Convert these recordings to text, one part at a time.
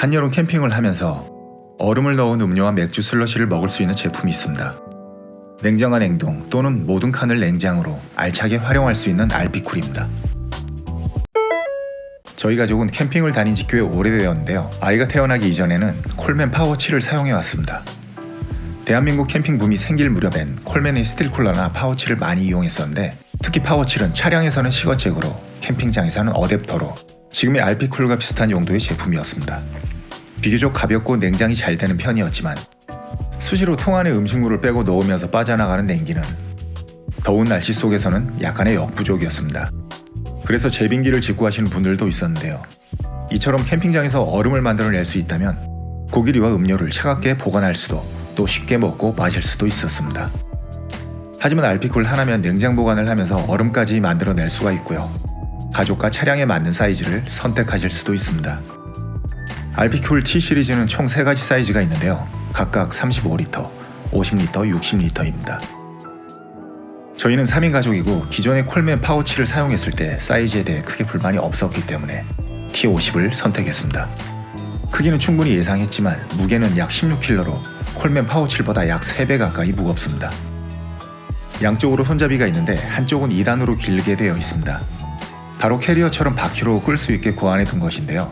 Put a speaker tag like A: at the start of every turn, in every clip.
A: 한여름 캠핑을 하면서 얼음을 넣은 음료와 맥주 슬러시를 먹을 수 있는 제품이 있습니다. 냉장과 냉동 또는 모든 칸을 냉장으로 알차게 활용할 수 있는 알피쿨입니다. 저희 가족은 캠핑을 다닌 지 꽤 오래되었는데요. 아이가 태어나기 이전에는 콜맨 파워7을 사용해왔습니다. 대한민국 캠핑 붐이 생길 무렵엔 콜맨의 스틸 쿨러나 파워7을 많이 이용했었는데, 특히 파워7은 차량에서는 시거잭으로, 캠핑장에서는 어댑터로 지금의 알피쿨과 비슷한 용도의 제품이었습니다. 비교적 가볍고 냉장이 잘 되는 편이었지만 수시로 통 안에 음식물을 빼고 넣으면서 빠져나가는 냉기는 더운 날씨 속에서는 약간의 역부족이었습니다. 그래서 제빙기를 직구하시는 분들도 있었는데요. 이처럼 캠핑장에서 얼음을 만들어낼 수 있다면 고기류와 음료를 차갑게 보관할 수도, 또 쉽게 먹고 마실 수도 있었습니다. 하지만 알피쿨 하나면 냉장 보관을 하면서 얼음까지 만들어낼 수가 있고요. 가족과 차량에 맞는 사이즈를 선택하실 수도 있습니다. 알피쿨 T 시리즈는 총 3가지 사이즈가 있는데요. 각각 35리터, 50리터, 60리터입니다. 저희는 3인 가족이고 기존의 콜맨 파워7을 사용했을 때 사이즈에 대해 크게 불만이 없었기 때문에 T50을 선택했습니다. 크기는 충분히 예상했지만 무게는 약 16kg로 콜맨 파워7보다 약 3배 가까이 무겁습니다. 양쪽으로 손잡이가 있는데 한쪽은 2단으로 길게 되어 있습니다. 바로 캐리어처럼 바퀴로 끌 수 있게 고안해 둔 것인데요.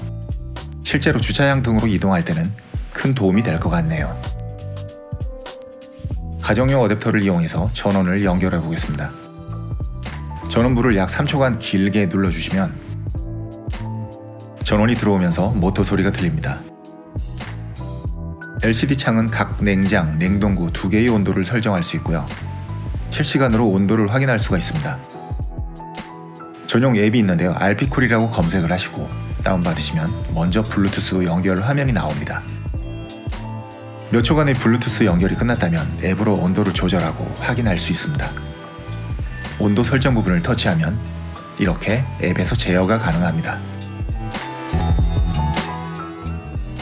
A: 실제로 주차장 등으로 이동할 때는 큰 도움이 될 것 같네요. 가정용 어댑터를 이용해서 전원을 연결해 보겠습니다. 전원부를 약 3초간 길게 눌러주시면 전원이 들어오면서 모터 소리가 들립니다. LCD 창은 각 냉장, 냉동고 2개의 온도를 설정할 수 있고요. 실시간으로 온도를 확인할 수가 있습니다. 전용 앱이 있는데요. 알피쿨이라고 검색을 하시고 다운받으시면 먼저 블루투스 연결 화면이 나옵니다. 몇 초간의 블루투스 연결이 끝났다면 앱으로 온도를 조절하고 확인할 수 있습니다. 온도 설정 부분을 터치하면 이렇게 앱에서 제어가 가능합니다.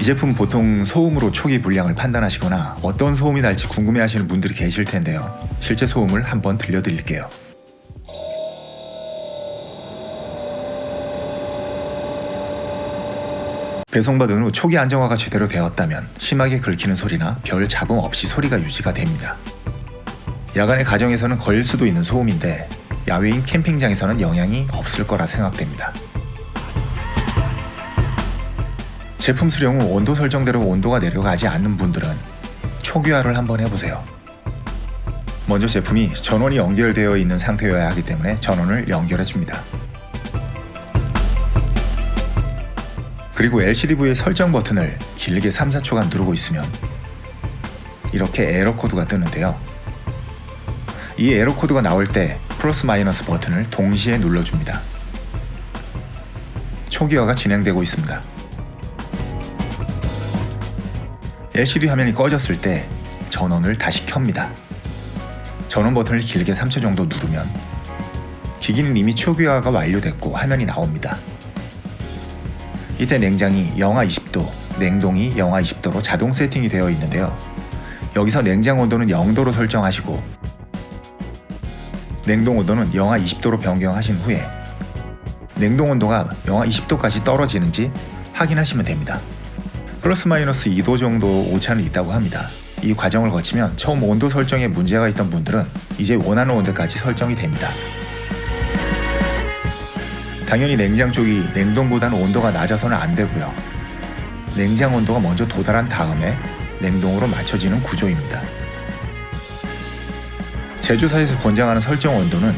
A: 이 제품 보통 소음으로 초기 불량을 판단하시거나 어떤 소음이 날지 궁금해하시는 분들이 계실 텐데요. 실제 소음을 한번 들려드릴게요. 배송받은 후 초기 안정화가 제대로 되었다면 심하게 긁히는 소리나 별 잡음 없이 소리가 유지가 됩니다. 야간에 가정에서는 걸릴 수도 있는 소음인데 야외인 캠핑장에서는 영향이 없을 거라 생각됩니다. 제품 수령 후 온도 설정대로 온도가 내려가지 않는 분들은 초기화를 한번 해보세요. 먼저 제품이 전원이 연결되어 있는 상태여야 하기 때문에 전원을 연결해줍니다. 그리고 LCD 부의 설정 버튼을 길게 3-4초간 누르고 있으면 이렇게 에러 코드가 뜨는데요. 이 에러 코드가 나올 때 플러스 마이너스 버튼을 동시에 눌러줍니다. 초기화가 진행되고 있습니다. LCD 화면이 꺼졌을 때 전원을 다시 켭니다. 전원 버튼을 길게 3초 정도 누르면 기기는 이미 초기화가 완료됐고 화면이 나옵니다. 이때 냉장이 영하 20도, 냉동이 영하 20도로 자동 세팅이 되어 있는데요. 여기서 냉장 온도는 0도로 설정하시고 냉동 온도는 영하 20도로 변경하신 후에 냉동 온도가 영하 20도까지 떨어지는지 확인하시면 됩니다. 플러스 마이너스 2도 정도 오차는 있다고 합니다. 이 과정을 거치면 처음 온도 설정에 문제가 있던 분들은 이제 원하는 온도까지 설정이 됩니다. 당연히 냉장 쪽이 냉동보다는 온도가 낮아서는 안 되고요. 냉장 온도가 먼저 도달한 다음에 냉동으로 맞춰지는 구조입니다. 제조사에서 권장하는 설정 온도는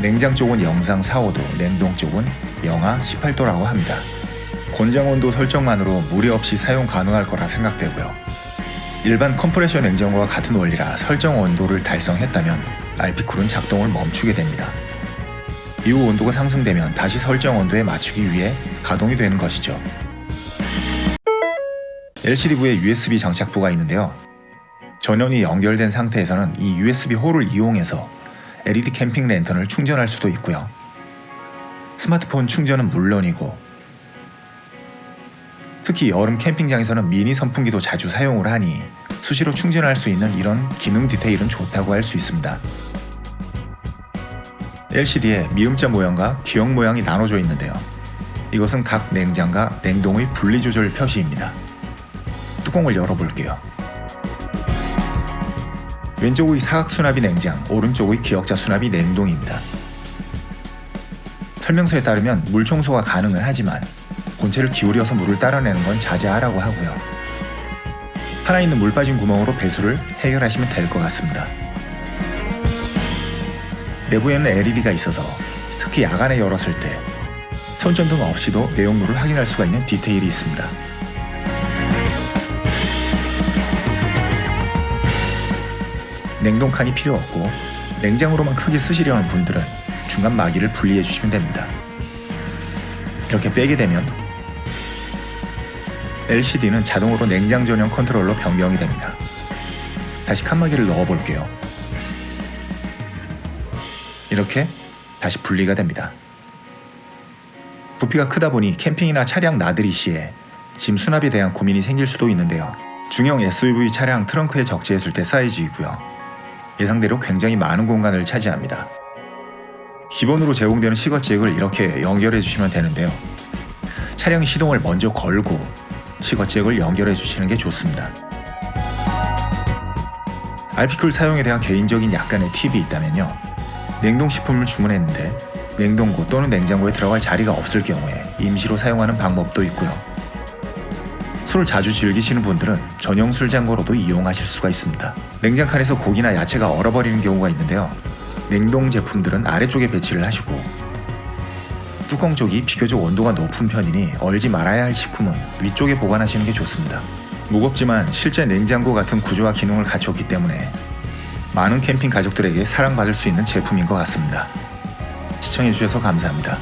A: 냉장 쪽은 영상 4-5도, 냉동 쪽은 영하 18도라고 합니다. 권장 온도 설정만으로 무리 없이 사용 가능할 거라 생각되고요. 일반 컴프레셔 냉장고와 같은 원리라 설정 온도를 달성했다면 알피쿨은 작동을 멈추게 됩니다. 이후 온도가 상승되면 다시 설정 온도에 맞추기 위해 가동이 되는 것이죠. LCD부에 USB 장착부가 있는데요. 전원이 연결된 상태에서는 이 USB 홀을 이용해서 LED 캠핑 랜턴을 충전할 수도 있고요. 스마트폰 충전은 물론이고 특히 여름 캠핑장에서는 미니 선풍기도 자주 사용을 하니 수시로 충전할 수 있는 이런 기능 디테일은 좋다고 할 수 있습니다. LCD에 미음자 모양과 기역 모양이 나눠져 있는데요. 이것은 각 냉장과 냉동의 분리 조절 표시입니다. 뚜껑을 열어볼게요. 왼쪽의 사각수납이 냉장, 오른쪽의 기역자 수납이 냉동입니다. 설명서에 따르면 물 청소가 가능은 하지만 본체를 기울여서 물을 따라내는 건 자제하라고 하고요. 하나 있는 물 빠진 구멍으로 배수를 해결하시면 될 것 같습니다. 내부에는 LED가 있어서 특히 야간에 열었을 때 손전등 없이도 내용물을 확인할 수가 있는 디테일이 있습니다. 냉동칸이 필요 없고 냉장으로만 크게 쓰시려는 분들은 중간 마기를 분리해 주시면 됩니다. 이렇게 빼게 되면 LCD는 자동으로 냉장 전용 컨트롤러 변경이 됩니다. 다시 칸마기를 넣어 볼게요. 이렇게 다시 분리가 됩니다. 부피가 크다 보니 캠핑이나 차량 나들이 시에 짐 수납에 대한 고민이 생길 수도 있는데요. 중형 SUV 차량 트렁크에 적재했을 때 사이즈이고요. 예상대로 굉장히 많은 공간을 차지합니다. 기본으로 제공되는 시거잭을 이렇게 연결해 주시면 되는데요. 차량 시동을 먼저 걸고 시거잭을 연결해 주시는 게 좋습니다. RP쿨 사용에 대한 개인적인 약간의 팁이 있다면요. 냉동식품을 주문했는데 냉동고 또는 냉장고에 들어갈 자리가 없을 경우에 임시로 사용하는 방법도 있고요. 술을 자주 즐기시는 분들은 전용 술장고로도 이용하실 수가 있습니다. 냉장칸에서 고기나 야채가 얼어버리는 경우가 있는데요. 냉동 제품들은 아래쪽에 배치를 하시고 뚜껑 쪽이 비교적 온도가 높은 편이니 얼지 말아야 할 식품은 위쪽에 보관하시는 게 좋습니다. 무겁지만 실제 냉장고 같은 구조와 기능을 갖췄기 때문에 많은 캠핑 가족들에게 사랑받을 수 있는 제품인 것 같습니다. 시청해주셔서 감사합니다.